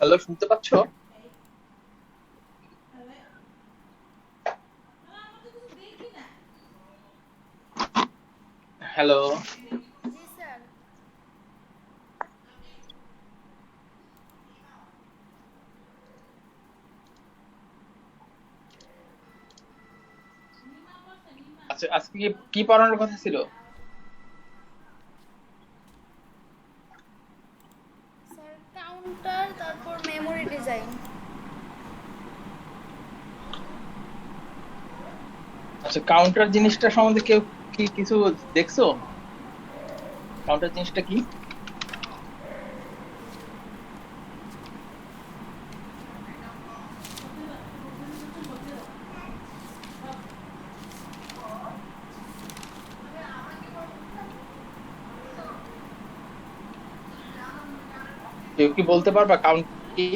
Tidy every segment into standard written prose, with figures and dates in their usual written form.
Hello, শুনতে পাচ্ছ? Hello. জি sir. আচ্ছা, আজকে কি কি পড়ানোর কথা ছিল? স্যার কাউন্টার তারপর মেমোরি ডিজাইন। আচ্ছা, কাউন্টার জিনিসটা সম্বন্ধে কেউ কি কিছু দেখছো? কাউন্টার জিনিসটা কি? কেউ কি বলতে পারবা কাউন্টার কি?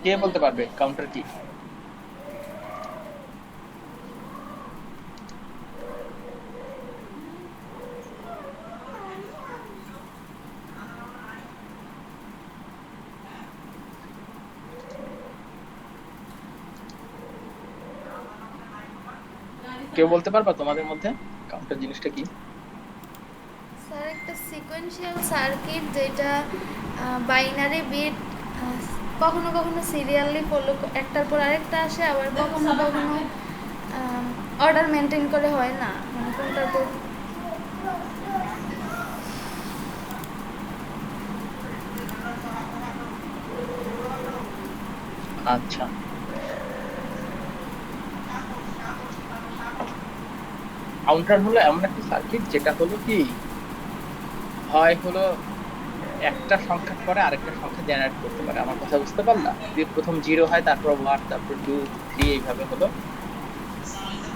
কে বলতে পারবে কাউন্টার কি? কেউ বলতে পারবা তোমাদের মধ্যে কাউন্টার জিনিসটা কি? স্যার একটা সিকোয়েন্সিয়াল সার্কিট যেটা বাইনারি বিট কখনো কখনো সিরিয়ালি ফলো একটার পর আরেকটা আসে, আবার কখনো কখনো অর্ডার মেনটেন করে হয় না, মানে কোনটার পর। আচ্ছা, কাউন্টার হলো এমন একটা সার্কিট যেটা হলো কি, হয় হলো একটা সংখ্যার পরে আরেকটা সংখ্যা জেনারেট করতে পারে। আমার কথা বুঝতে পারলা? যদি প্রথম জিরো হয়, তারপর ওয়ান, তারপর টু, থ্রি, এইভাবে হলো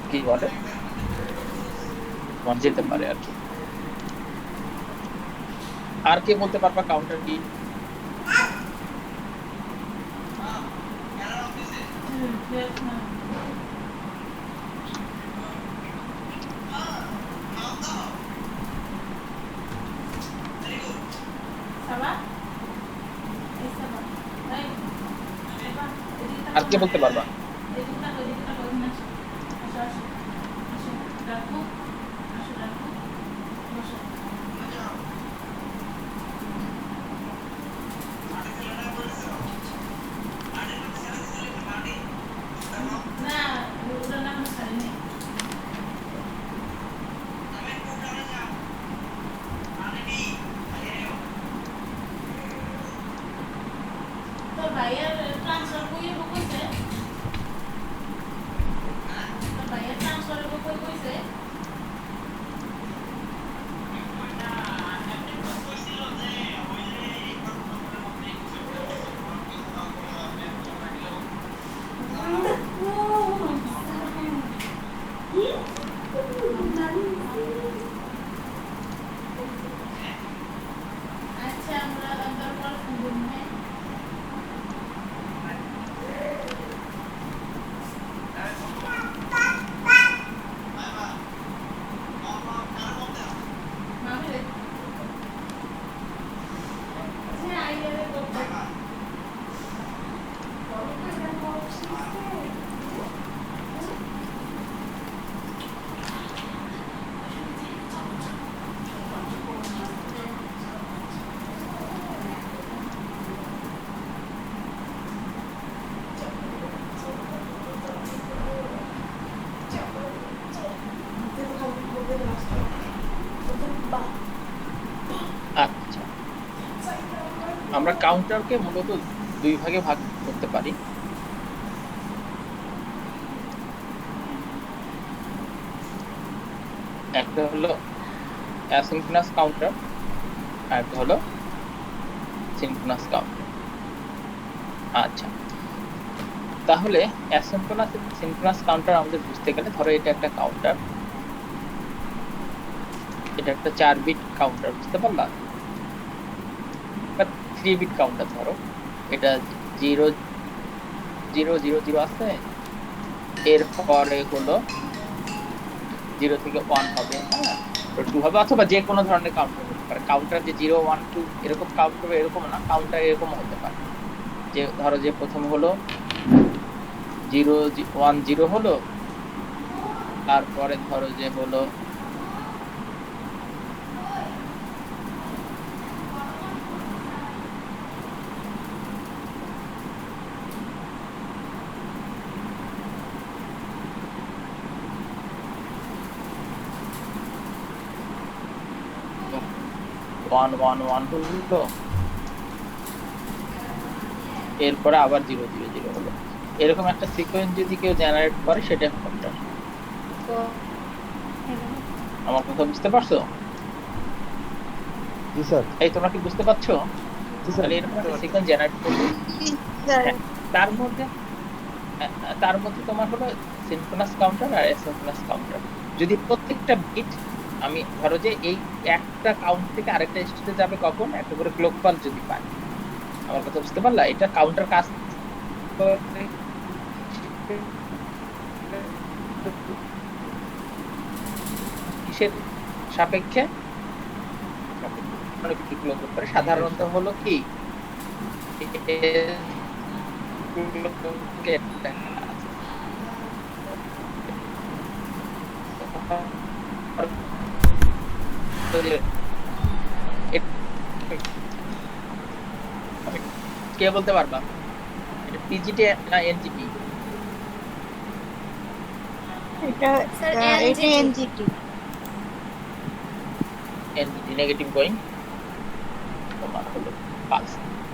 কি বলে তোমার যেতে পারে আর কি। আর কে বলতে পারবা কাউন্টার কি? আর কে বলতে পারবা? আচ্ছা, আমরা কাউন্টারকে মূলত দুই ভাগে ভাগ করতে পারি। একটা হলো অ্যাসিনক্রোনাস কাউন্টার, আর একটা হলো সিনক্রোনাস কাউন্টার। আচ্ছা, তাহলে অ্যাসিনক্রোনাস এবং সিনক্রোনাস কাউন্টার আমাদের বুঝতে গেলে, ধরো এটা একটা কাউন্টার, এটা একটা 4 বিট কাউন্টার, বুঝতে পারলা? বা 3 বিট কাউন্টার ধরো, এটা জিরো জিরো জিরো জিরো আছে, এরপরে হলো জিরো থেকে ওয়ান হবে, হ্যাঁ, টু হবে, অথবা যে কোনো ধরনের কাউন্টার হতে পারে। কাউন্টার যে 0 1 2 এরকম কাউন্ট করবে এরকম না, কাউন্টার এরকম হতে পারে যে ধরো যে প্রথম হলো 0 1 0 হলো, তারপরে ধরো যে হলো 1 1 1 হলো, এরপরে আবার 0 0 0 হলো। এরকম একটা সিকোয়েন্স যদি কেউ জেনারেট করে সেটা কাউন্টার। তো আমার কথা বুঝতে পারছো? জি স্যার। এই তোমরা কি বুঝতে পারছো? জি স্যার। তাহলে এরকম একটা সিকোয়েন্স জেনারেট করবে। হ্যাঁ, তার মধ্যে তার মধ্যে তোমার হলো সিনক্রোনাস কাউন্টার আর অ্যাসিনক্রোনাস কাউন্টার। যদি প্রত্যেকটা বিট আমি ধরো যে এই একটা কাউন্ট থেকে আরেকটা স্টেটে যাবে কখন, একটা করে ক্লক পালস যদি পাই। আমার কথা বুঝতে পারলা? এটা কাউন্টার কাজ করে কিসের সাপেক্ষে? মানে কি ক্লক করে সাধারণত হলো কি কে বলতে পারবা এটা পিজিটি না এনজিটি? এটা স্যার এটা NGT. NGT. NGT negative going তোমার হলো পালস।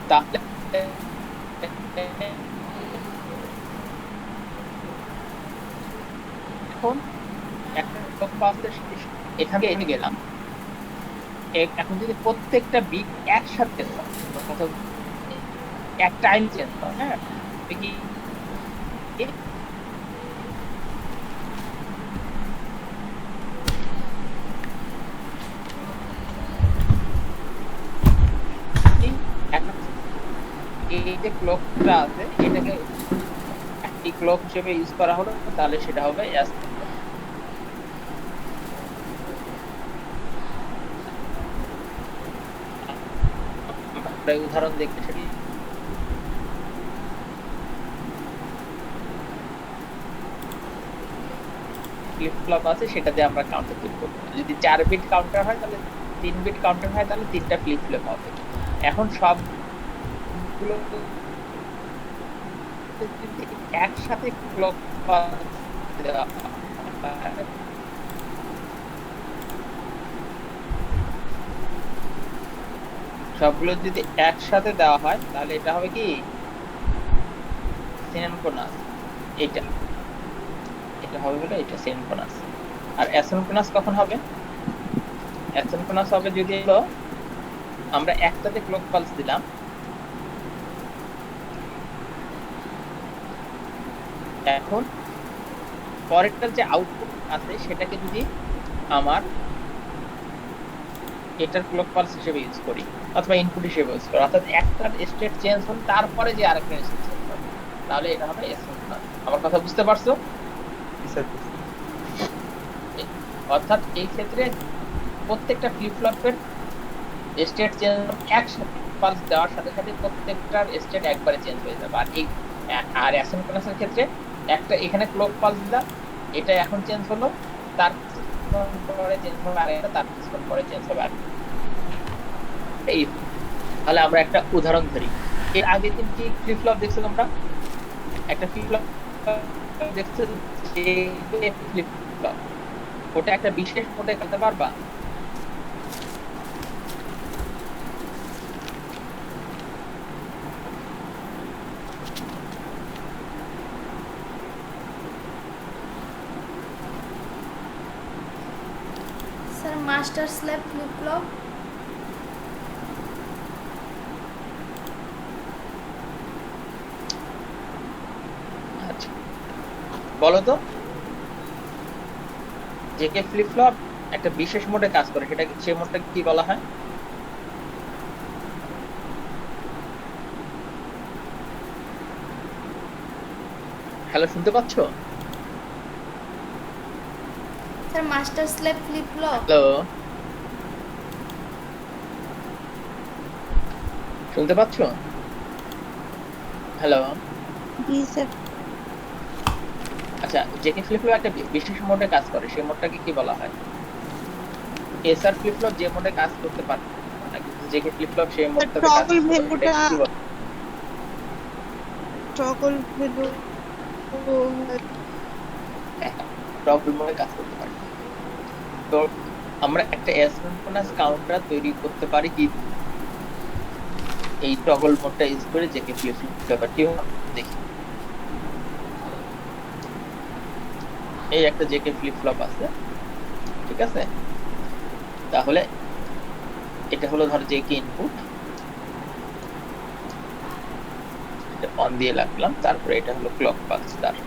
তাহলে এখন একটা ক্লক পালসের এখানে এনে গেলাম। এখন যদি প্রত্যেকটা বিট একসাথে কথা এক টাইম চেঞ্জ হয়, হ্যাঁ কি এই যে ক্লকটা আছে এটাকে একটি ক্লক হিসেবে ইউজ করা হলো, তাহলে সেটা হবে উদাহরণ দেখতে সেটি ফ্লিপ ফ্লপ আছে, সেটা দিয়ে আমরা কাউন্টার তৈরি করবো। যদি 4 বিট কাউন্টার হয় তাহলে 3 বিট কাউন্টার হয় তাহলে 3টা ফ্লিপ ফ্লপ হবে। এখন সবগুলো একসাথে ক্লক সবগুলো যদি একসাথে দেওয়া হয় তাহলে এটা হবে কি সিনক্রোনাস। এটা এটা হবে বলে এটা সিনক্রোনাস। আর অ্যাসিনক্রোনাস কখন হবে? অ্যাসিনক্রোনাস হবে যদি হলো আমরা একটাতে ক্লক পালস দিলাম, এখন পরেরটার যে আউটপুট আছে সেটাকে যদি আমার এটার ক্লক পালস হিসেবে ইউজ করি অথবা ইনপুট হিসেবে ইউজ করি, অর্থাৎ একটার স্টেট চেঞ্জ হল তারপরে যে আরেকটা স্টেট চেঞ্জ হবে, তাহলে এটা হবে অ্যাসিনক্রোনাস। আমার কথা বুঝতে পারছো? জি স্যার। অর্থাৎ এই ক্ষেত্রে প্রত্যেকটা ফ্লিপ ফ্লপের স্টেট চেঞ্জ একসাথে পালস দেওয়ার সাথে সাথে প্রত্যেকটার স্টেট একবারে চেঞ্জ হয়ে যাবে। আর অ্যাসিনক্রোনাসের ক্ষেত্রে একটা এখানে ক্লক পালস দিলাম, এটা এখন চেঞ্জ হলো, তার পরে চেঞ্জ হবে আরেকটা, তার কিছুক্ষণ পরে চেঞ্জ হবে আর। এই তাহলে আমরা একটা উদাহরণ ধরি। এর আগের দিন কি ফ্লিপ ফ্লপ দেখছো তোমরা? একটা ফ্লিপ ফ্লপ দেখছো যে ফ্লিপ ফ্লপ, ওটা একটা বিশেষ মোডে খেলতে পারবা? Sir master slab flip flop. আচ্ছা বলো তো, জেকে ফ্লিপ ফ্লপ একটা বিশেষ মোডে কাজ করে, সেটা সেই মোডটা কি বলা হয়? হ্যালো, শুনতে পাচ্ছ? Sir master slab flip flop. Hello, শুনতে পাচ্ছ? হ্যালো। জি স্যার। আচ্ছা, জেকে ফ্লিপ ফ্লপ একটা বিশেষ মোডে কাজ করে, সেই মোডটাকে কি বলা হয়? এসআর ফ্লিপ ফ্লপ যে মোডে কাজ করতে পারে না, কিন্তু জেকে ফ্লিপ ফ্লপ সেই মোডটাতে কাজ টগল করে, ভ্যালুটা এটাকে কি বলে? টগল ভ্যালু টগল মোডে কাজ করতে পারে। তো আমরা একটা অ্যাসিঙ্ক্রোনাস কাউন্টার তৈরি করতে পারি কি এই টগল মোডটা ইউজ করে, জেকে ফ্লিপ ফ্লপ ব্যাপারটি দেখি। এই একটা জেকে ফ্লিপ ফ্লপ আছে, ঠিক আছে? তাহলে এটা হলো ধর জেকে ইনপুট, এটা অন দিয়ে রাখলাম, তারপরে এটা হলো ক্লক পালস তার।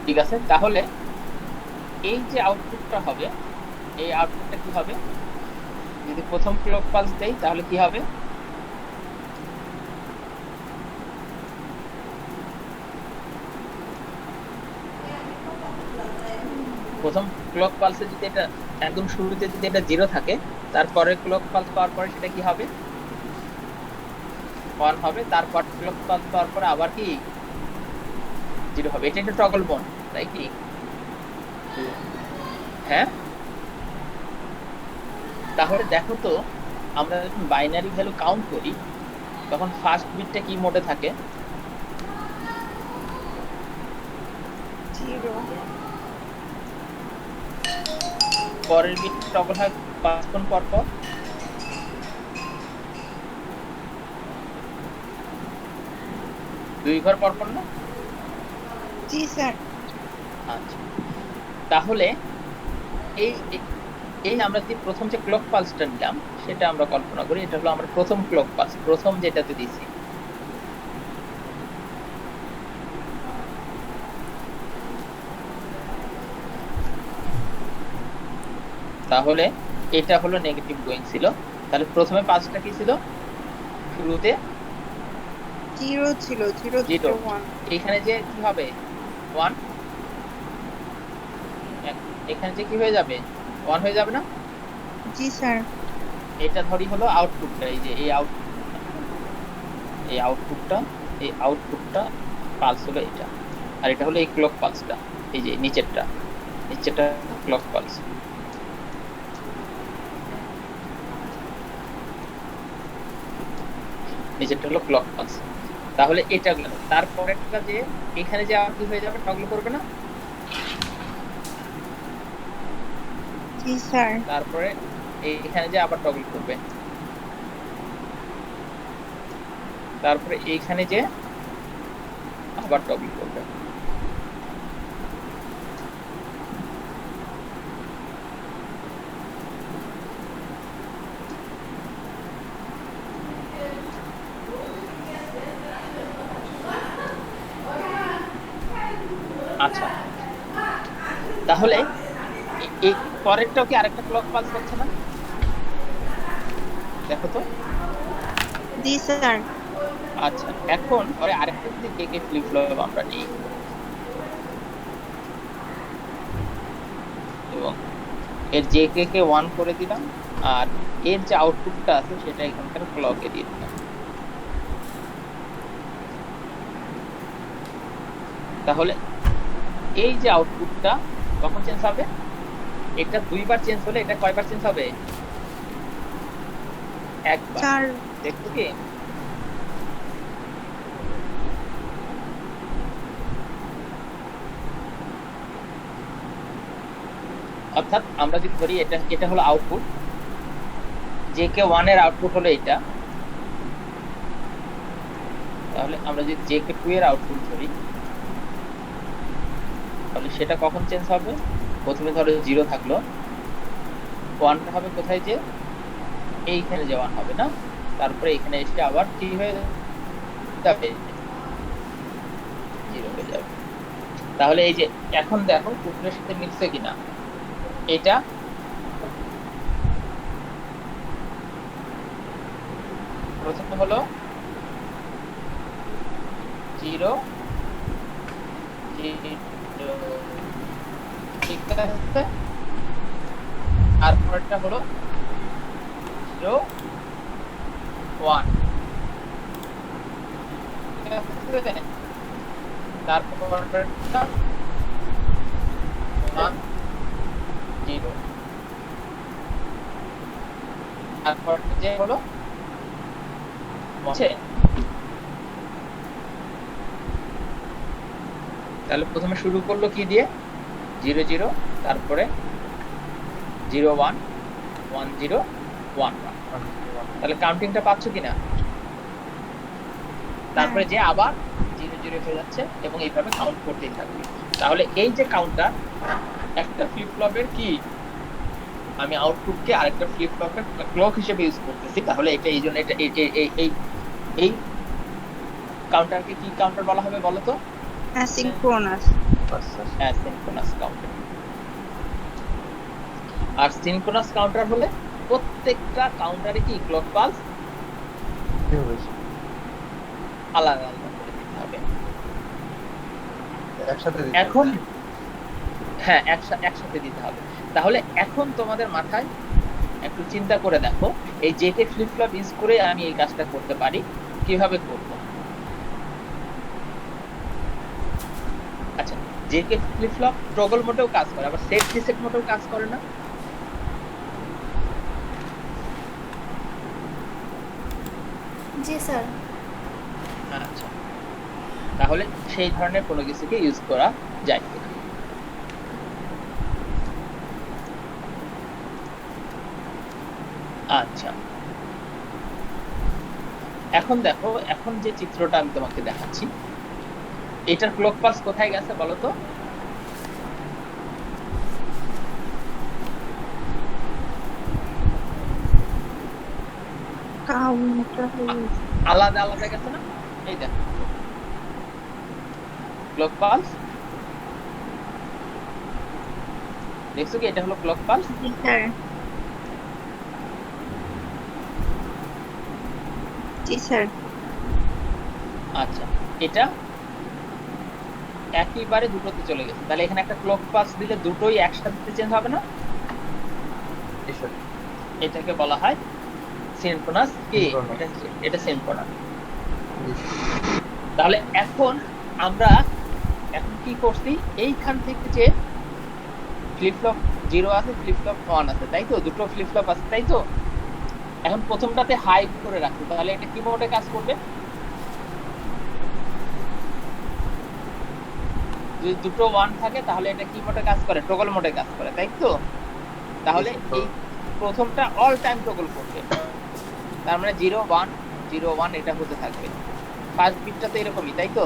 ঠিক আছে, তাহলে এই যে আউটপুটটা হবে, এই আউটপুটটা কি হবে? যদি প্রথম ক্লক পালস দেই তাহলে কি হবে? প্রথম ক্লক পালসে যদি এটা একদম শুরুতে যদি এটা 0 থাকে, তারপরে ক্লক পালস পাওয়ার পরে সেটা কি হবে? 1 হবে। তারপর ক্লক পালস পাওয়ার পরে আবার কি 0 হবে। এটা একটা টগল মোড, তাই কি? হ্যাঁ, তাহলে দেখো তো, আমরা যখন বাইনারি ভ্যালু কাউন্ট করি তখন ফার্স্ট বিটটা কি মোডে থাকে? জিরো। পরের বিট টগল হয় 5 কোণ পর পর। দুই ঘর পর পর না? জি স্যার। আচ্ছা, তাহলে এই এই আমরা যে প্রথম যে ক্লক পালসটা নিলাম সেটা আমরা কল্পনা করি, এটা হলো আমরা প্রথম ক্লক পালস, প্রথম যেটাতে দিছি। তাহলে এটা হলো নেগেটিভ গোয়িং ছিল। তাহলে প্রথমে পালসটা কি ছিল? শুরুতে জিরো ছিল, জিরো জিরো। Zero one. এখানে যে কি হবে? 1। এখানে যে কি হয়ে যাবে? 1 হয়ে যাবে না? জি স্যার। এটা ধরি হলো আউটপুটটা, এই যে এই আউটপুটটা, এই আউটপুটটা পালস হলো এটা, আর এটা হলো এই ক্লক পালসটা, এই যে নিচেরটা ক্লক পালস। নিচেরটা হলো ক্লক পালস। তাহলে এটা গেল। তারপরেরটা যে এখানে যে আর কি হয়ে যাবে? টগল করবে না? জি স্যার। তারপরে এখানে যে আবার টগল করবে, তারপরে এইখানে যে আবার টগল করবে। আচ্ছা, তাহলে এই পরেরটাও কি আরেকটা ক্লক পালস হচ্ছে না? দেখো তো। জি স্যার। আচ্ছা, এখন পরে আরেকটা যদি জেকে ফ্লিপ ফ্লপ আমরা নিই এবং এর জেকে কে 1 করে দিলাম, আর এর যে আউটপুটটা আছে সেটা এখানকার ক্লকে দিয়ে দিলাম। তাহলে এই যে আউটপুটটা কখন চেঞ্জ হবে? এটা দুইবার চেঞ্জ হলে এটা কয়বার চেঞ্জ হবে? একবার। 4। দেখো কি? অর্থাৎ আমরা যদি ধরি এটা হলো আউটপুট, জেকে 1 এর আউটপুট হলো এটা, তাহলে আমরা যদি জেকে 2 এর আউটপুট ধরি তাহলে সেটা কখন চেঞ্জ হবে? প্রথমে ধরো 0 থাকলো, 1টা হবে কোথায়? যে এইখানে যে 1 হবে না, তারপরে এখানে এসে আবার কি হয়ে যাবে? 0 হয়ে যাবে। তাহলে এই যে এখন দেখো কুকুরের সাথে মিলছে কিনা। এটা প্রথমে হলো জিরো ঠিক আছে, আর পরেরটা হলো 0 1, ঠিক আছে, তারপরটা 1 0, তারপর যে হলো আছে। তাহলে প্রথমে শুরু করলো কি দিয়ে, 0 0, তারপরে 0 1 1 0 1 1। তাহলে কাউন্টিংটা পাচ্ছ কিনা? তারপরে যে আবার 0 0 হয়ে যাচ্ছে এবং এইভাবে কাউন্ট করতেই থাকবে। তাহলে এই যে কাউন্টার, একটা ফ্লিপ ফ্লপের কি আমি আউটপুটকে আরেকটা ফ্লিপ ফ্লপের ক্লক হিসেবে ইউজ করতেছি। তাহলে এটা এই জন্য এটা এই কাউন্টারকে কি কাউন্টার বলা হবে বলো তো? অ্যাসিনক্রোনাস। Asynchronous counter. আর সিনক্রোনাস কাউন্টার হলে প্রত্যেকটা কাউন্টারে কি ক্লক পালস আলাদা আলাদা করে দিতে হবে। একসাথে এখন হ্যাঁ একসাথে দিতে হবে। তাহলে এখন তোমাদের মাথায় একটু চিন্তা করে দেখো, এই জেকে ফ্লিপ ফ্লপ ইউজ করে আমি এই কাজটা করতে পারি, কিভাবে করব? আচ্ছা, জেকে ফ্লিপ ফ্লপ টগল মোডেও কাজ করে, আবার সেট রিসেট মোডেও কাজ করে না? জি স্যার। আচ্ছা, তাহলে সেই ধরনের কোনো কিছুকে ইউজ করা যায় কিনা? আচ্ছা, এখন দেখো, এখন যে চিত্রটা আমি তোমাকে দেখাচ্ছি, এটার ক্লক পালস কোথায় গেছে বলো তো? আলাদা আলাদা গেছে না? এই দেখো ক্লক পালস, দেখছো কি? এটা হলো ক্লক পালস। জি স্যার। জি স্যার। আচ্ছা, এটা একইবারে দুটোতে চলে গেছে। তাহলে এখানে একটা ক্লক পালস দিলে দুটোই একসাথে চেঞ্জ হবে না? এটাকে বলা হয় সিনক্রোনাস কি? এটা সিনক্রোনাস। তাহলে এখন আমরা কি করছি, এইখান থেকে যে ফ্লিপ ফ্লপ 0 আছে, ফ্লিপ ফ্লপ 1 আছে, তাই তো? দুটো ফ্লিপ ফ্লপ আছে, তাই তো? এখন প্রথমটাতে হাই করে রাখছি, তাহলে এটা কি মোডে কাজ করবে? যদি দুটো 1 থাকে তাহলে এটা কি মোডে কাজ করে? টগল মোডে কাজ করে, তাই তো? তাহলে এই প্রথমটা অল টাইম টগল করবে, তার মানে 0 1 0 1 এটা হতে থাকবে। ফার্স্ট বিটটা তো এরকমই, তাই তো?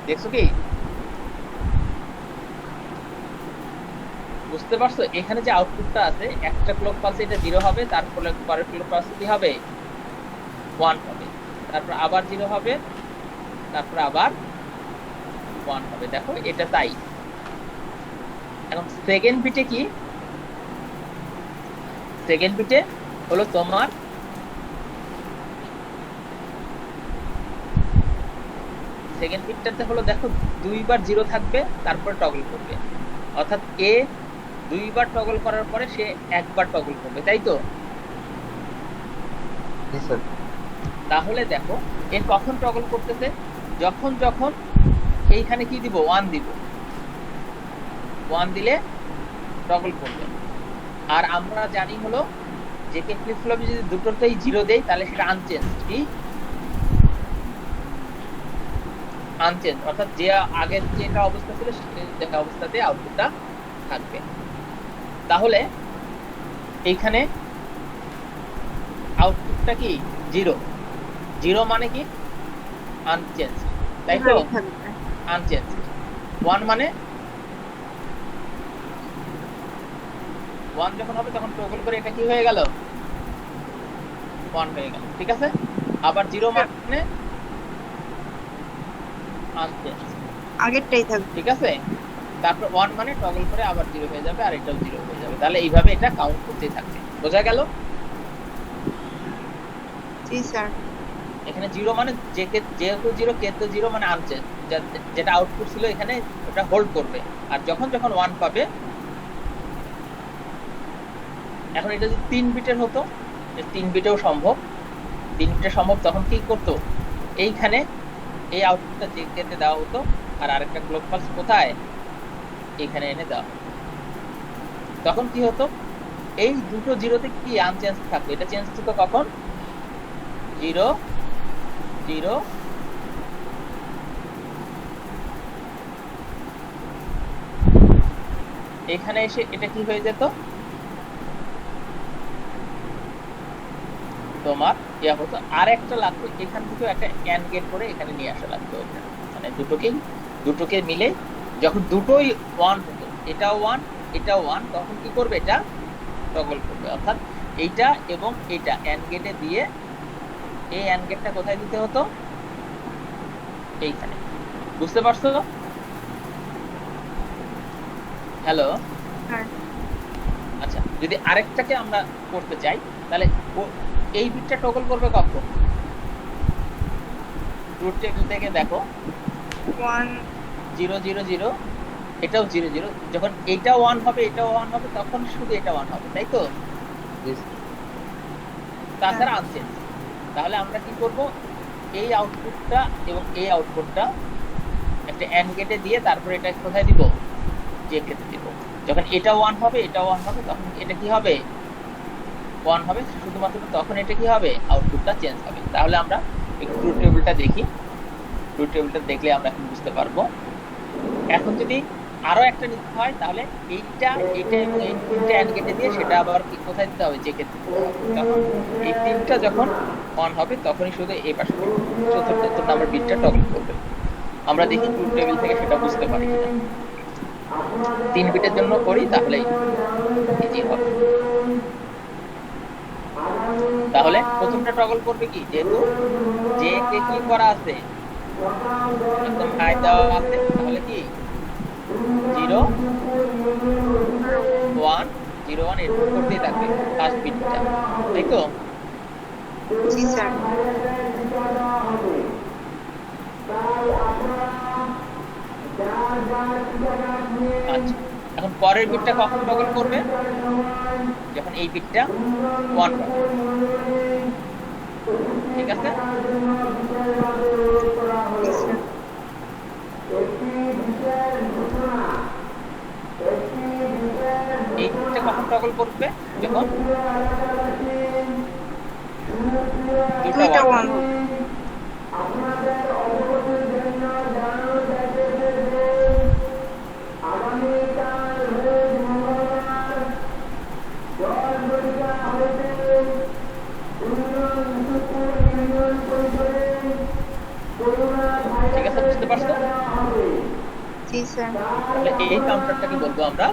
দেখছো কি? বুঝতে পারছো? এখানে যে আউটপুটটা আছে, একটা ক্লক পালসে এটা 0 হবে, তারপরে পরের ক্লক পালসে কি হবে? 1 হবে, তারপর আবার 0 হবে, তারপর আবার 1 হবে। দেখো এটা তাই। এখন সেকেন্ড বিটে কি? সেকেন্ড বিটে হলো তোমার সেকেন্ড বিটটাতে হলো দেখো দুইবার 0 থাকবে, তারপর টগল করবে। অর্থাৎ এ দুইবার টগল করার পরে সে একবার টগল করবে, তাই তো? তাহলে দেখো এ কখন টগল করতেছে? যখন যখন এইখানে কি দিব? 1 দিব। 1 দিলে টগল করবে। আর আমরা জানি হলো যে কে ফ্লিপ ফ্লপে যদি দুটোতেই 0 দেই তাহলে সেটা আনচেঞ্জ। কি আনচেঞ্জ? অর্থাৎ যে আগের যেটা অবস্থা ছিল সেটা অবস্থাতে আউটপুটটা থাকবে। তাহলে এইখানে আউটপুটটা কি? 0 0 মানে কি? আনচেঞ্জ, তাই তো? আনচেঞ্জ। 1 মানে 1 যখন হবে তখন টগল করে এটা কি হয়ে গেল? 1 হয়ে গেল, ঠিক আছে? আবার 0 মানে আনচেঞ্জ, আগেরটাই থাকবে, ঠিক আছে? তারপর 1 মানে টগল করে আবার 0 হয়ে যাবে, আর এটাও 0 হয়ে যাবে। তাহলে এইভাবে এটা কাউন্ট করতেই থাকবে। বোঝা গেল? জি স্যার। এখানে জিরো মানে যেহেতু জিরো কে তো জিরো মানে আনচেঞ্জ, যেটা আউটপুট ছিল এখানে ওটা হোল্ড করবে। আর যখন যখন 1 পাবে, এখন এটা যদি 3 বিটের হতো, 3 বিটেও সম্ভব, 3 বিটের সম্ভব, তখন কি করতো, এইখানে এই আউটপুটটা জেকে তে দেওয়া হতো, আর আরেকটা ক্লক পালস কোথায়, এখানে এনে দেওয়া হতো। তখন কি হতো, এই দুটো জিরোতে কি আনচেঞ্জ থাকতো, এটা চেঞ্জ হতো কখন, 0 0 এখানে এসে এটা কি হয়ে যেত, তোমার ইয়া হতো। আর একটা লাগতো এখান থেকে একটা এন্ড গেট করে এখানে নিয়ে আসা লাগতো, মানে দুটোকে মিলে যখন দুটোই 1 হতো, এটাও 1 এটাও 1, তখন কি করবে, এটা টগল করবে। অর্থাৎ এইটা এবং এটা এন্ড গেটে দিয়ে, এই এন্ড গেটটা কোথায় দিতে হতো, এইখানে। বুঝতে পারছো? হ্যালো, হ্যাঁ আচ্ছা, যদি আরেকটাকে আমরা করতে চাই, তাহলে এই বিটটা টগল করবে কখন, ট্রুথ টেবিল থেকে দেখো, 1 0 0 0, এটাও 0 0, যখন এটা 1 হবে এটাও 1 হবে, তখন শুধু এটা 1 হবে, তাই তো? তাছাড়া আনচেঞ্জ। তাহলে আমরা কি করব, এই আউটপুটটা এবং এই আউটপুটটা একটা এন্ড গেটে দিয়ে তারপর এটা কোথায় দিব, জে কে দিব। যখন এটা 1 হবে এটাও 1 হবে, তখন এটা কি হবে, 1 হবে শুধুমাত্র, তখন এটা কি হবে, আউটপুটটা চেঞ্জ হবে। তাহলে আমরা একটু ট্রুথ টেবিলটা দেখি, ট্রুথ টেবিলটা দেখলে আমরা এখন বুঝতে পারবো। এখন যদি আরো একটা নিতে হয়, তাহলে এইটা এটা এবং এই তিনটা এন্ড গেটে দিয়ে সেটা আবার কি কোথায় দিতে হবে, জে কে দিতে হবে। তখন এই তিনটা যখন 1 হবে, তখনই শুধু এই পাশে চতুর্থ নাম্বার বিটটা টগল করবে। আমরা দেখি ট্রুথ টেবিল থেকে সেটা বুঝতে পারি কিনা। 3 বিটের জন্য করি, তাহলেই ইজি হবে। তাহলে প্রথমটা টগল করবে কি, যেহেতু জে কে কি করা আছে, একদম হাই দেওয়া আছে, তাহলে কি 0 1 0 1 এরকম করতেই থাকবে ফার্স্ট বিটটা, তাই তো? জি স্যার। আচ্ছা, এখন পরের বিটটা কখন টগল করবে, যখন এই বিটটা 1 পাবে, ঠিক আছে? জি স্যার। এই বিটটা কখন টগল করবে, যখন দুইটা 1 হবে। ঠিক আছে, বুঝতে পারছো? জি স্যার। তাহলে এই কাউন্টারটাকে বলবো আমরা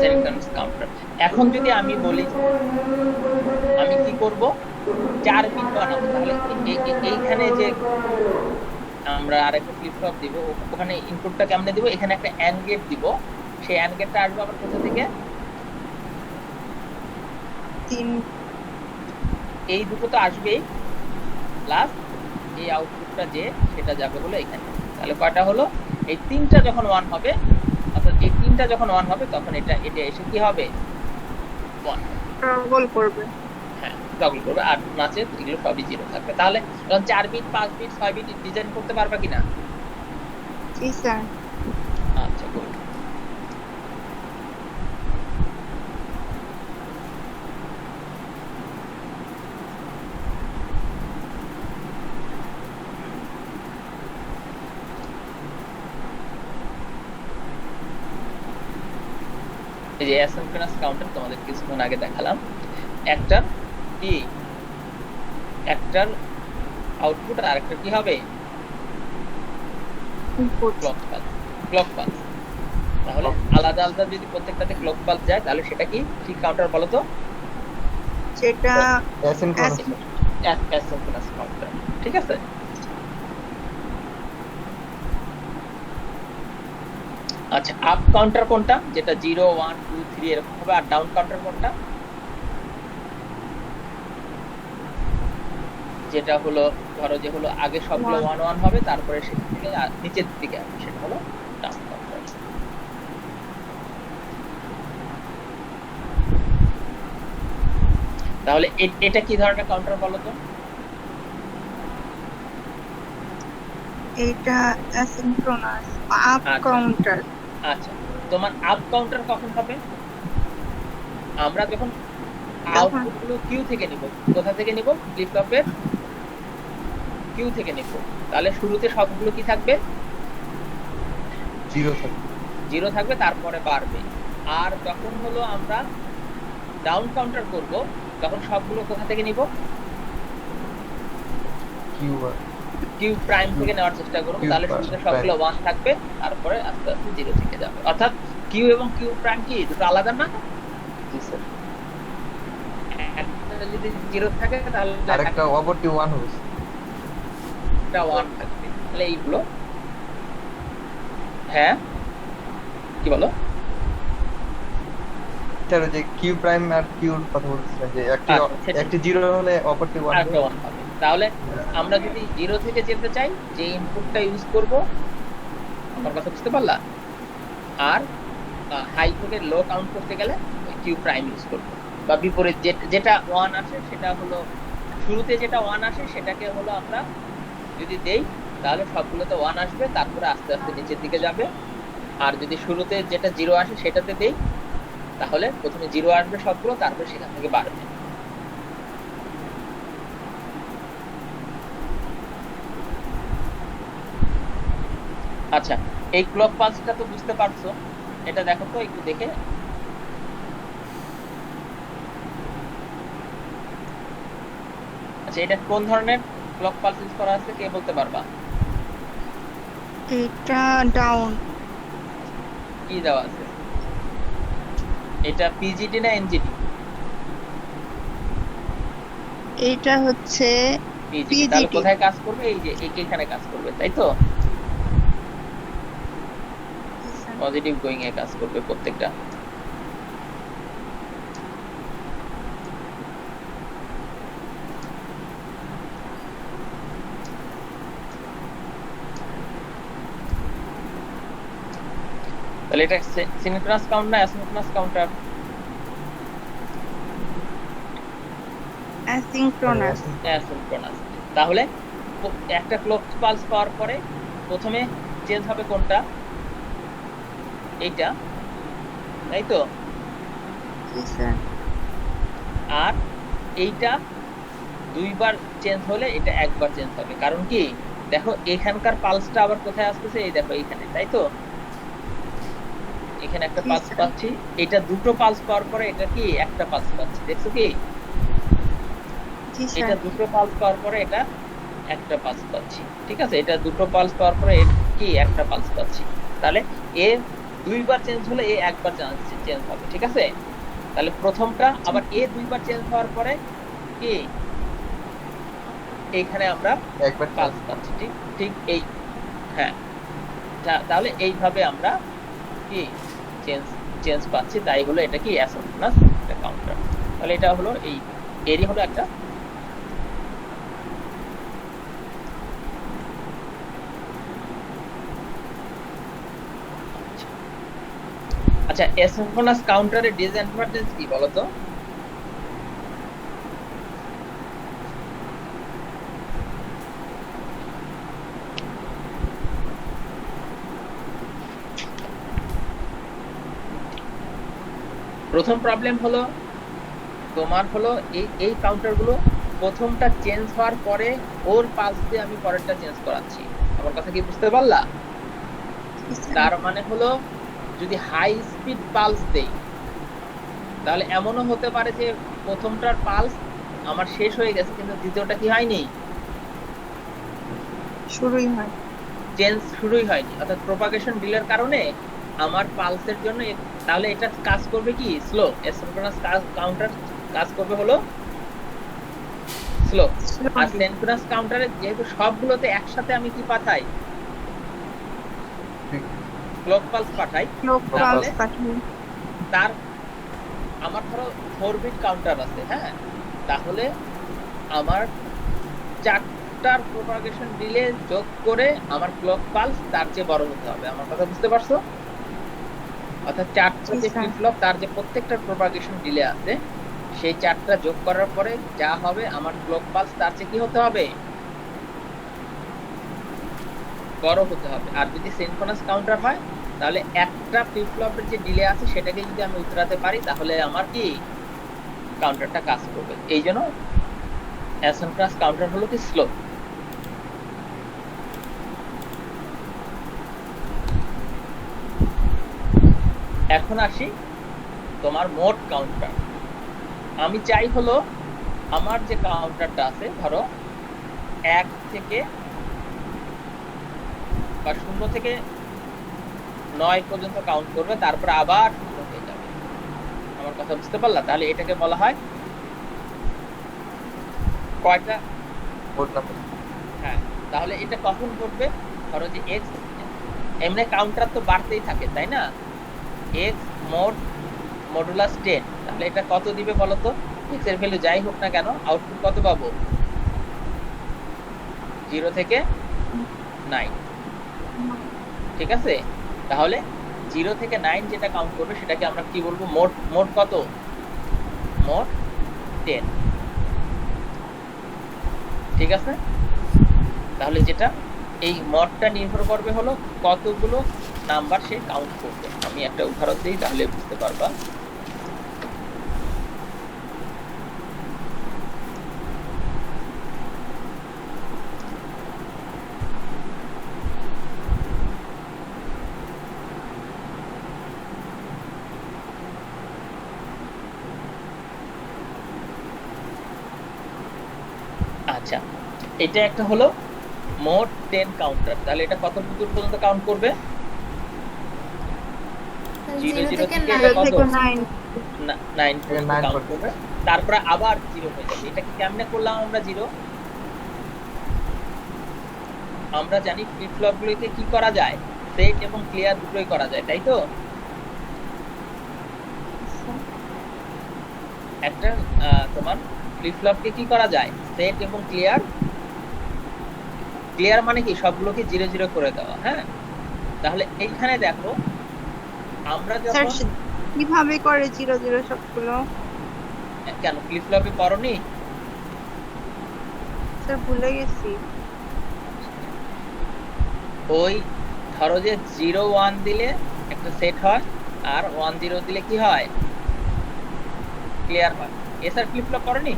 সেন্টেন্স কাউন্টার। এখন যদি আমি বলি আমি কি করব, 4 বিট বানাবো, তাহলে এইখানে যে আমরা আরেকটা ফ্লিপ ফ্লপ দিব, ওখানে ইনপুটটা কেমনে দিব, এখানে একটা এন্ড গেট দিব, সেই এন্ড গেটটা আসবে আবার কোথা থেকে, 3 এই দুটো তো আসবেই, প্লাস এই আউটপুটটা যে সেটা যাবে হলো এখানে। তাহলে কয়টা হলো, এই তিনটা যখন 1 হবে, অর্থাৎ এই তিনটা যখন 1 হবে, তখন এটা এসে কি হবে, 1 টগল করবে। হ্যাঁ টগল করবে, আর নাচে এগুলো সবই 0 থাকবে। তাহলে এখন 4 বিট 5 বিট 6 বিট ডিজাইন করতে পারবা কিনা? জি স্যার। আচ্ছা, গুড। এই যে অ্যাসিনক্রোনাস কাউন্টার তোমাদের কিছুক্ষণ আগে দেখালাম, একটার কি, একটার আউটপুট আর একটা কি হবে, ইনপুট। Clock pulse. তাহলে আলাদা আলাদা যদি প্রত্যেকটাতে ক্লক পালস যায়, তাহলে সেটা কি কাউন্টার বলো তো? সেটা অ্যাসিনক্রোনাস কাউন্টার, ঠিক আছে? আচ্ছা, আপ কাউন্টার কোনটা, যেটা 0 1 2 3 এরকম হবে, আর ডাউন কাউন্টার কোনটা? যেটা হলো ধরো যে হলো আগে সবগুলো 1 ওয়ান ওয়ান হবে, তারপরে সেখান থেকে নিচের দিকে আসবে, সেটা হলো ডাউন কাউন্টার। তাহলে এটা কি ধরনের কাউন্টার বলো তো? এটা অ্যাসিনক্রোনাস আপ আচ্ছা কাউন্টার। আচ্ছা, তোমার আপ কাউন্টার কখন হবে? আমরা যখন যখন আউটপুট গুলো কিউ থেকে নিব। কোথা থেকে নিব? ফ্লিপ ফ্লপের কিউ থেকে নিব। তাহলে শুরুতে সবগুলো কি থাকবে? 0 থাকে। 0 থাকবে, তারপরে বাড়বে। আর যখন হলো আমরা ডাউন কাউন্টার করব, তখন সবগুলো কোথা থেকে নিব? Q R Q prime Q থেকে নেওয়ার চেষ্টা করব। কিউ তাহলে শুরুতে সবগুলো প্রাইম। 1 থাকবে, তারপরে আস্তে আস্তে 0 থেকে যাবে। অর্থাৎ কিউ এবং কিউ প্রাইম কি দুটো আলাদা না? জি স্যার। একটা যদি 0 থাকে তাহলে আরেকটা অপরটি 1 হবে। একটা 1 থাকবে। তাহলে এইগুলো, হ্যাঁ কি বলো? স্যার ওই যে কিউ প্রাইম আর কিউর কথা বলছিলেন যে আচ্ছা সেটা একটি 0 হলে অপরটি 1 আরেকটা হবে। 1 হবে। তাহলে আমরা যদি 0 থেকে যেতে চাই, যে ইনপুটটা ইউজ করব, আমার কথা বুঝতে পারলা? আর হাই থেকে লো কাউন্ট করতে গেলে কিউ প্রাইম ইউজ করব। বা বিপরীত, যেটা 1 আসে সেটা হলো শুরুতে যেটা 1 আসে সেটাকে হলো আমরা যদি দেই, তাহলে সবগুলোতে 1 আসবে, তারপরে আস্তে আস্তে নিচের দিকে যাবে। আর যদি শুরুতে যেটা 0 আসে সেটাতে দেই, তাহলে প্রথমে 0 আসবে সবগুলো, তারপর সেখান থেকে বাড়বে। আচ্ছা, এই ক্লক পালসটা তো বুঝতে পারছো, এটা দেখো তো একটু দেখে। আচ্ছা, এটা কোন ধরনের ক্লক পালস ইউজ করা আছে, কে বলতে পারবা? এটা ডাউন। কি দেওয়া আছে? এটা পিজিডি না এনজিডি? এটা হচ্ছে পিজিডি। তাহলে পিজিটি। কোথায় কাজ করবে? এই যে এখানে কাজ করবে, তাই তো? পজিটিভ গোয়িং এ কাজ করবে প্রত্যেকটা। তাহলে এটা সিনক্রোনাস কাউন্ট না অ্যাসিনক্রোনাস কাউন্টার? অ্যাসিনক্রোনাস। অ্যাসিনক্রোনাস। তাহলে একটা ক্লক পালস পাওয়ার পরে প্রথমে চেঞ্জ হবে কোনটা? এইটা, তাই তো? জি স্যার। আর এইটা দুইবার চেঞ্জ হলে এটা একবার চেঞ্জ হবে। কারণ কি, দেখো এখানকার পালসটা আবার কোথায় আসতেছে? এই দেখো এইখানে, তাই তো? এখানে একটা জি পালস স্যার। পাচ্ছি। এটা দুটো পালস পাওয়ার পরে এটা কি একটা পালস পাচ্ছি, দেখছো কি? জি এটা স্যার। দুটো পালস পাওয়ার পরে এটা একটা পালস পাচ্ছি, ঠিক আছে? এটা দুটো পালস পাওয়ার পরে কি একটা পালস পাচ্ছি। তাহলে এ দুইবার চেঞ্জ হলে এ একবার চেঞ্জ হবে, ঠিক আছে? তাহলে প্রথমটা আবার এ দুইবার চেঞ্জ হওয়ার পরে কি এইখানে আমরা একবার পালস পাচ্ছি, ঠিক ঠিক এই, হ্যাঁ। তাহলে এইভাবে আমরা কি চেঞ্জ চেঞ্জ পাচ্ছি, তাই হলো এটা কি অ্যাসিনক্রোনাস একটা কাউন্টার। তাহলে এটা হলো এই এরই হলো একটা। আচ্ছা, অ্যাসিনক্রোনাস কাউন্টারের ডিসঅ্যাডভান্টেজ কি বলো তো? প্রথম প্রবলেম হলো তোমার হলো এই কাউন্টার গুলো প্রথমটা চেঞ্জ হওয়ার পরে ওর পালস দিয়ে আমি পরেরটা চেঞ্জ করাচ্ছি। আমার কথা কি বুঝতে পারলা? জি স্যার। তার মানে হলো যদি হাই স্পিড পালস দেই, তাহলে এমনও হতে পারে যে প্রথমটার পালস আমার শেষ হয়ে গেছে, কিন্তু দ্বিতীয়টা কি হয়নি, শুরুই হয়। চেঞ্জ শুরুই হয়নি। অর্থাৎ প্রপাগেশন ডিলের কারণে আমার পালসের জন্য তাহলে এটা কাজ করবে কি স্লো। অ্যাসিনক্রোনাস কাউন্টার কাজ করবে হলো স্লো। আর স্লোলি। সিনক্রোনাস কাউন্টারে যেহেতু সবগুলোতে একসাথে আমি কি পাঠাই, ক্লক পালস পাঠাই, ক্লক তাহলে পালস পাঠাই। তার আমার ধরো 4 বিট কাউন্টার আছে, হ্যাঁ, তাহলে আমার চারটার প্রপাগেশন ডিলে যোগ করে আমার ক্লক পালস তার চেয়ে বড় হতে হবে। আমার কথা বুঝতে পারছো? অর্থাৎ চারটা জি যে স্যার। ফ্লিপ ফ্লপ তার যে প্রত্যেকটার প্রপাগেশন ডিলে আছে, সেই চারটা যোগ করার পরে যা হবে আমার ক্লক পালস তার চেয়ে কি হতে হবে? বড় হতে হবে। আর যদি সিনক্রোনাস কাউন্টার হয় তাহলে একটা ফ্লিপ ফ্লপের যে ডিলে আছে সেটাকে যদি আমি উতরাতে পারি তাহলে আমার কি কাউন্টারটা কাজ করবে। এই জন্য অ্যাসিনক্রোনাস কাউন্টার হলো কি স্লো। এখন আসি তোমার মোড কাউন্টার। আমি চাই হলো আমার যে কাউন্টারটা আছে, ধরো 1 থেকে বা 0 থেকে 9 পর্যন্ত কাউন্ট করবে, তারপর আবার 0 হয়ে যাবে। আমার কথা বুঝতে পারলা? তাহলে এটাকে বলা হয় কয়টা? Mode number. হ্যাঁ, তাহলে এটা কখন করবে? ধরো যে x, এমনি কাউন্টার তো বাড়তেই থাকে তাই না? x মোড মডুলাস 10, তাহলে এটা কত দিবে বলো তো? x এর ভ্যালু যাই হোক না কেন আউটপুট কত পাবো? 0 থেকে 9। ঠিক আছে, তাহলে 0 থেকে 9 যেটা কাউন্ট করবে সেটাকে আমরা কি বলবো? মোড। মোড কত? মোড 10। ঠিক আছে, তাহলে যেটা এই মডটা নির্ভর করবে হলো কতগুলো নাম্বার সে কাউন্ট করবে। আমি একটা উদাহরণ দিই তাহলে বুঝতে পারবা। আচ্ছা, এটা একটা হলো মোড 10 কাউন্টার। তাহলে এটা কত দূর পর্যন্ত কাউন্ট করবে? 0 0 থেকে থেকে 0 কত? থেকে 9। 9 পর্যন্ত 9 কাউন্ট করবে, তারপরে আবার 0 হয়ে যাবে। এটা কি কেমনে করলাম আমরা 0? আমরা জানি ফ্লিপ ফ্লপ গুলোকে কি করা যায়? সেট এবং ক্লিয়ার দুটোই করা যায়, তাই তো? একটা তোমার ফ্লিপ ফ্লপকে কি করা যায়? সেট এবং ক্লিয়ার। ক্লিয়ার মানে কি? সবগুলোকে 0 0 করে দেওয়া। হ্যাঁ, তাহলে এইখানে দেখো আমরা স্যার যখন কিভাবে করে 0 0 সবগুলো? কেন ফ্লিপ ফ্লপে করনি? স্যার ভুলে গেছি। ওই ধরো যে 0 1 দিলে একটা সেট হয়, আর 1 0 দিলে কি হয়? ক্লিয়ার হয়। এসআর ফ্লিপ ফ্লপ করনি?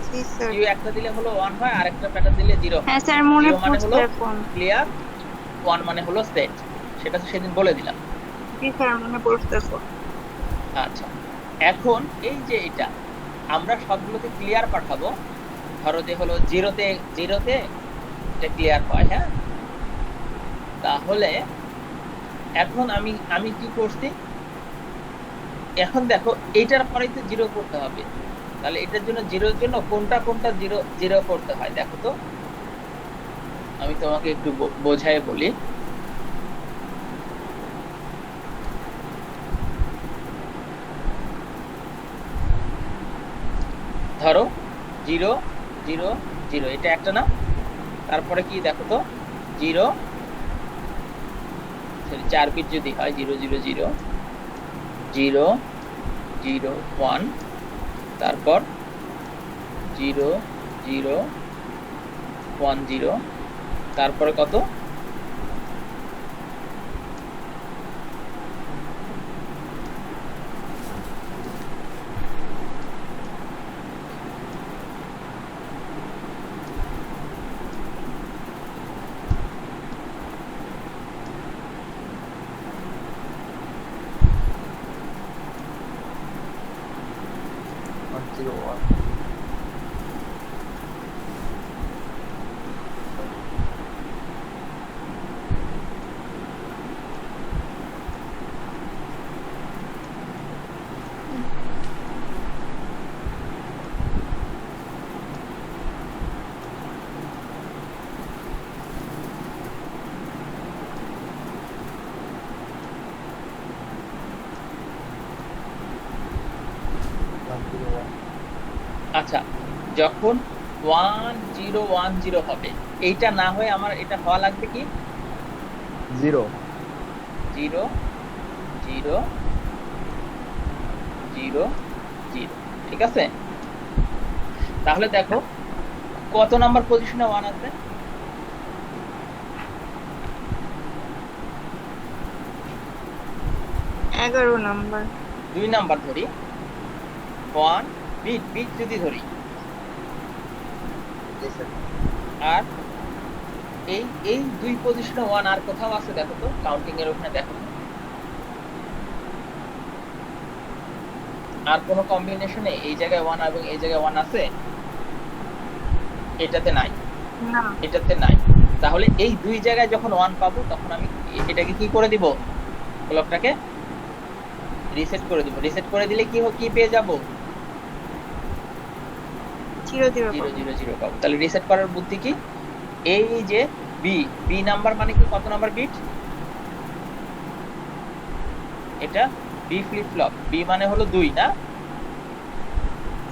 জি স্যার। কিউ একটা দিলে হলো 1 হয়, আর একটা প্যাটার্ন দিলে 0 হয়। হ্যাঁ স্যার মনে 0 মানে হলো পড়ছে এখন। ক্লিয়ার, 1 মানে হলো সেট। সেটা তো সেদিন বলে দিলাম। জি স্যার মনে পড়ছে এখন। আচ্ছা, এখন এই যে এটা আমরা সবগুলোতে ক্লিয়ার পাঠাবো। ধরো যে হলো 0 তে এটা ক্লিয়ার হয়। হ্যাঁ, তাহলে এখন আমি কি করছি? এখন দেখো এইটার পরেই তো 0 করতে হবে। তাহলে এটার জন্য 0 এর জন্য কোনটা কোনটা 0 0 করতে হয় দেখো তো। আমি তোমাকে একটু বোঝায় বলি। ধরো 0 0 0, এটা একটা না? তারপরে কি দেখো তো? 0, সরি 4 বিট যদি হয় 0 0 0 0 0 1, তারপর 0 0 1 0, তারপরে কত? One zero one. আচ্ছা, যখন 1010 হবে। এইটা না হয়ে আমার এটা হওয়া লাগবে কি 0 0 0 0 0। ঠিক আছে, তাহলে দেখো কত নাম্বার পজিশনে 1 আসবে? 11 নাম্বার। 2 নাম্বার ধরি, 1 বিট বিট যদি ধরি, জি স্যার আর এই এই 2 পজিশনে 1 আর কোথাও আছে দেখো তো, কাউন্টিং এর ওখানে দেখো তো। আর কোন কম্বিনেশনে এই জায়গায় 1 এবং এই জায়গায় 1 আছে? এটাতে নাই, না, এটাতে নাই। তাহলে এই 2 জায়গায় যখন 1 পাবো তখন আমি এটাকে কি করে দিব, ক্লকটাকে রিসেট করে দিব। রিসেট করে দিলে কি কি পেয়ে যাব? 0 0 0 0 0 পাবো। তাহলে রিসেট করার বুদ্ধি কি, এই যে বি বি নাম্বার মানে কি, কত নাম্বার বিট? এটা বি ফ্লিপ ফ্লপ, বি মানে হলো 2 না,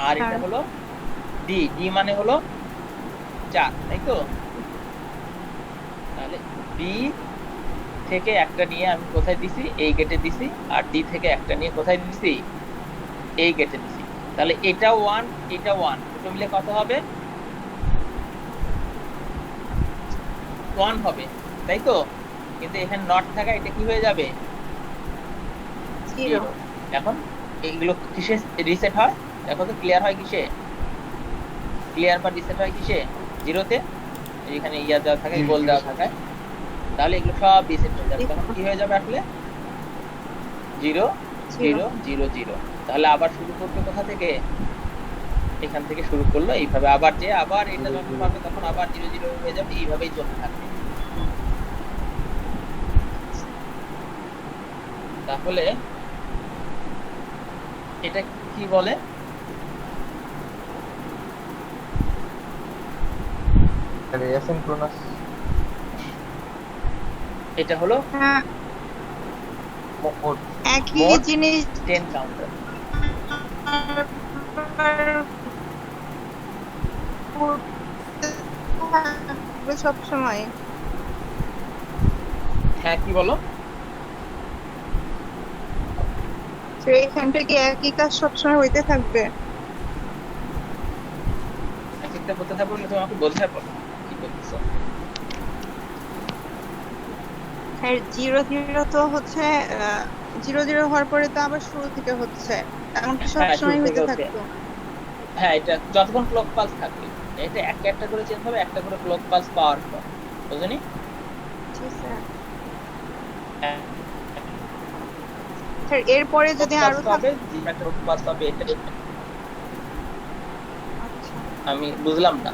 আর এটা হ্যাঁ। হলো ডি, ডি মানে হলো 4, তাই তো? তাহলে বি থেকে একটা নিয়ে আমি কোথায় দিছি, এই গেটে দিছি, আর ডি থেকে একটা নিয়ে কোথায় দিছি, এই গেটে দিছি। তাহলে এটা 1 এটা 1 দুটো মিলে কত হবে? 1 হবে, তাই তো? কিন্তু এখানে নট থাকা, এটা কি হয়ে যাবে? 0 এখন এইগুলো কিসে রিসেট হয় দেখো তো, ক্লিয়ার হয় কিসে? ক্লিয়ার বা রিসেট হয় কিসে? 0-তে। এখানে ইয়া দেওয়া থাকে, গোল দেওয়া থাকে, তাহলে এগুলো সব রিসেট হয়ে যাবে। তখন কি হয়ে যাবে আসলে? 0 0 0 0। তাহলে আবার শুরু করবে কোথা থেকে? এখান থেকে শুরু করলো, এইভাবে আবার যে আবার এটা যখন পাবে তখন আবার 0 0 হয়ে যাবে, এইভাবেই চলতে থাকবে। তাহলে এটা কি বলে? তাহলে অ্যাসিনক্রোনাস। এটা হলো হ্যাঁ, মোড একই মোড জিনিস 10 কাউন্টার। সব সময়। হ্যাঁ, কি বলো? তো এখান থেকে একই কাজ সবসময় হইতে থাকবে। একটা হতে থাকবে, তোমাকে বোঝায় বলো কি বলছো। আর 0 0 তো হচ্ছে 0 0 হওয়ার পরে তো আবার শুরু থেকে হচ্ছে, এমনকি হ্যাঁ, শুরু সবসময় থেকে হইতে হচ্ছে। থাকতো। হ্যাঁ, এটা যতক্ষণ ক্লক পালস থাকবে, এটা একটা একটা করে চেঞ্জ হবে, একটা করে ক্লক পালস পাওয়ার পর, বুঝনি? জি স্যার। হ্যাঁ, স্যার এরপরে যদি clock আরো pulse পাবে, যে একটা ক্লক পালস পাবে, এটা আচ্ছা আমি বুঝলাম না।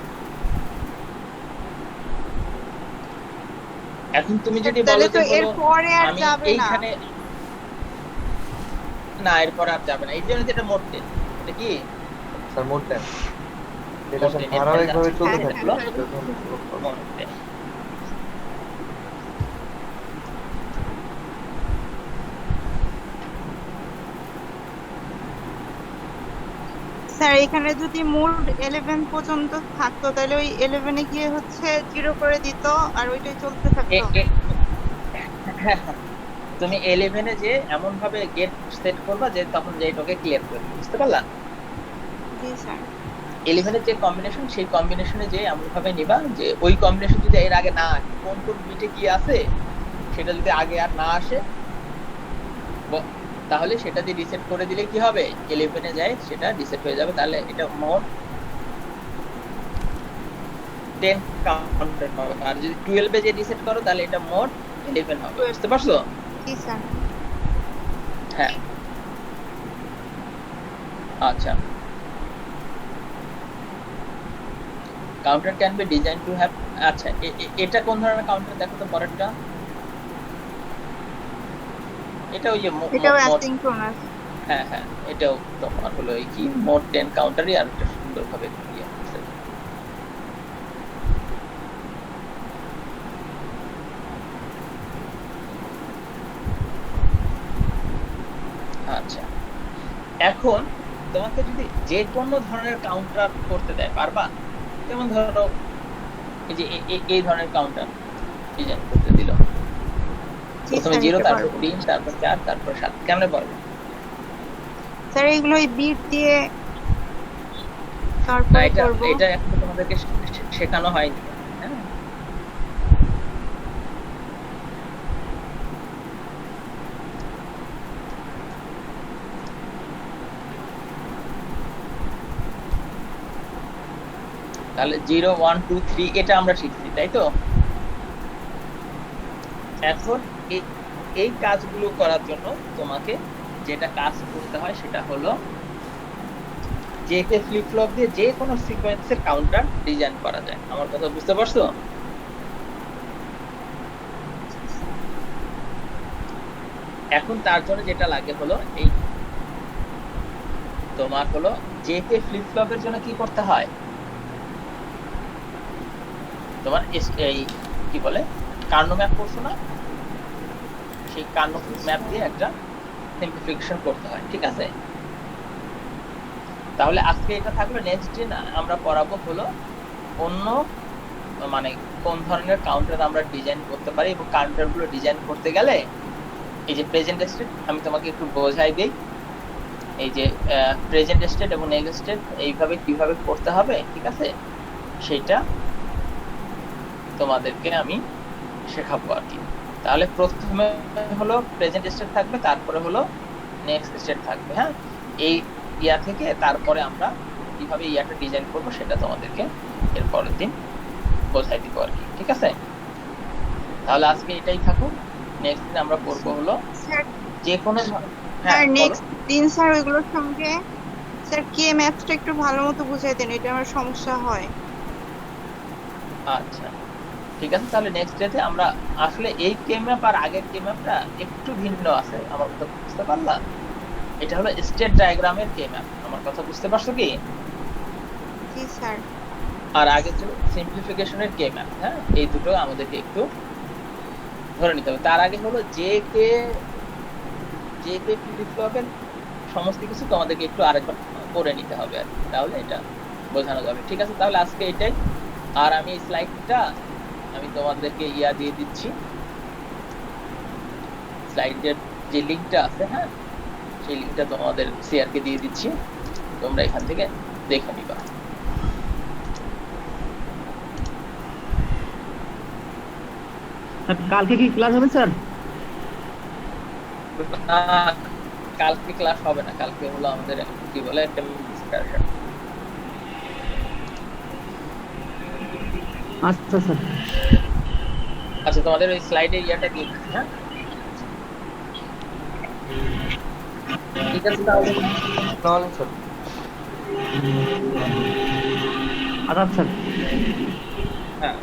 এখন তুমি যদি বলো তাহলে যে তো হলো এরপরে আর আমি যাবে না। এইখানে, না এরপর আর যাবে না, এই জন্য যেটা মোড 10। এটা কি স্যার মোড 10, এটা মোড স্যার 10 ধারাবাহিকভাবে চলতে হ্যাঁ, থাকলো। হ্যাঁ, মোড 10। স্যার এখানে যদি মোড 11 পর্যন্ত থাকতো তাহলে ওই 11 এ গিয়ে হচ্ছে 0 করে দিত আর ওইটাই চলতে থাকতো। হ্যাঁ, তুমি 11 এ যে এমন ভাবে গেট সেট করবা যে তখন যে এটাকে ক্লিয়ার করবে, বুঝতে পারলা? জি স্যার। 11 এর যে কম্বিনেশন, সেই কম্বিনেশনে যে এমন ভাবে নিবা যে ওই কম্বিনেশন যদি এর আগে না আসে, কোন কোন বিটে কি আছে সেটা যদি আগে আর না আসে, তাহলে সেটা দিয়ে রিসেট করে দিলে কি হবে, 11 এ যায় সেটা রিসেট হয়ে যাবে। তাহলে এটা মোড 10 কাউন্টার হবে। আর যদি 12 এ যে রিসেট করো তাহলে এটা মোড 11 হবে, বুঝতে পারছো? জি স্যার। হ্যাঁ, আচ্ছা। Counter can be design to have, আচ্ছা এটা কোন ধরনের কাউন্টার দেখো তো পরেরটা। এটা ওই যে এটাও মোড, অ্যাসিনক্রোনাস। হ্যাঁ হ্যাঁ, এটাও তোমার হলো এই কি মোড 10 কাউন্টারই, আর একটা সুন্দরভাবে ইয়ে করছে। আচ্ছা, এখন তোমাকে যদি যে কোনো ধরনের কাউন্টার করতে দেয়, পারবা? যেমন ধরো এই যে এই ধরনের কাউন্টার ডিজাইন করতে দিল, জি প্রথমে স্যার, 0, এটা তারপর পারবো। 3, তারপর 4, তারপর 7। কেমনে পারবে? স্যার এগুলো ওই বিট দিয়ে না, তারপরে এটা করব। এটা এখনো তোমাদেরকে শেখানো হয়নি। হ্যাঁ, তাহলে 0, 1, 2, 3 এটা আমরা শিখছি, তাই তো? এখন এই কাজগুলো করার জন্য তোমাকে যেটা কাজ করতে হয় সেটা হলো যেতে ফ্লিপ ফ্লপ দিয়ে যে কোনো সিকোয়েন্সের কাউন্টার ডিজাইন করা যায়। আমার কথা বুঝতে পারছো? এখন তার জন্য যেটা লাগে হলো এই তোমার হলো যেতে ফ্লিপ ফ্লপের জন্য কি করতে হয়, তোমার এই কি বলে কার্নো ম্যাপ করছো না, সেই কার্নো ম্যাপ দিয়ে একটা সিম্পলিফিকেশন করতে হয়, ঠিক আছে? তাহলে আজকে এটা থাকলো। নেক্সট দিন আমরা পড়াবো হলো অন্য মানে কোন ধরনের কাউন্টার আমরা ডিজাইন করতে পারি, এবং কাউন্টার গুলো ডিজাইন করতে গেলে এই যে প্রেজেন্ট স্টেট আমি তোমাকে একটু বোঝাই দেই। এই যে প্রেজেন্ট স্টেট এবং নেক্সট স্টেট এইভাবে কিভাবে করতে হবে, ঠিক আছে, সেটা তোমাদেরকে আমি শেখাবো আর কি। তাহলে প্রথমে হলো প্রেজেন্ট স্টেট থাকবে, তারপরে হলো নেক্সট স্টেট থাকবে। হ্যাঁ, এই ইয়া থেকে তারপরে আমরা কিভাবে ইয়াটা ডিজাইন করবো সেটা তোমাদেরকে এর পরের দিন বোঝাই দিব আর কি, ঠিক আছে? তাহলে আজকে এটাই থাকুক। নেক্সট দিন আমরা পড়বো হলো স্যার যে কোনো স্যার নেক্সট দিন স্যার ওইগুলোর সঙ্গে স্যার কে ম্যাথটা একটু ভালো মতো বুঝাই দেন, এটা আমার সমস্যা হয়। আচ্ছা, ঠিক আছে। তাহলে নেক্সট ডেতে আমরা আসলে এই কে ম্যাপ আর আগের কে ম্যাপটা একটু ভিন্ন আছে, আমার কথা বুঝতে পারলা? এটা হলো স্টেট ডায়াগ্রামের কে ম্যাপ, আমার কথা বুঝতে পারছো কি? জি স্যার। আর আগে ছিল সিম্পলিফিকেশনের কে ম্যাপ। হ্যাঁ, এই দুটো আমাদেরকে একটু ধরে নিতে হবে। তার আগে হলো যে কে ফ্লিপ ফ্লপের সমস্ত কিছু তোমাদেরকে একটু আরেকবার করে নিতে হবে আর কি, তাহলে এটা বোঝানো যাবে, ঠিক আছে? তাহলে আজকে এটাই। আর আমি এই স্লাইডটা আমি তোমাদেরকে ইয়া দিয়ে দিচ্ছি, স্লাইডের যে লিঙ্কটা আছে, হ্যাঁ, সেই লিঙ্কটা তোমাদের শেয়ারকে দিয়ে দিচ্ছি, তোমরা এখান থেকে দেখে নিবা। কালকে কি ক্লাস হবে স্যার? কালকে ক্লাস হবে না, কালকে হলো আমাদের কি বলে একটা ডিসকাশন। আচ্ছা স্যার। আচ্ছা, তোমাদের ওই স্লাইডে ইয়াটা দিয়ে দিচ্ছি। হ্যাঁ, ঠিক আছে তাহলে। তাহলে স্যার আদাব স্যার। হ্যাঁ।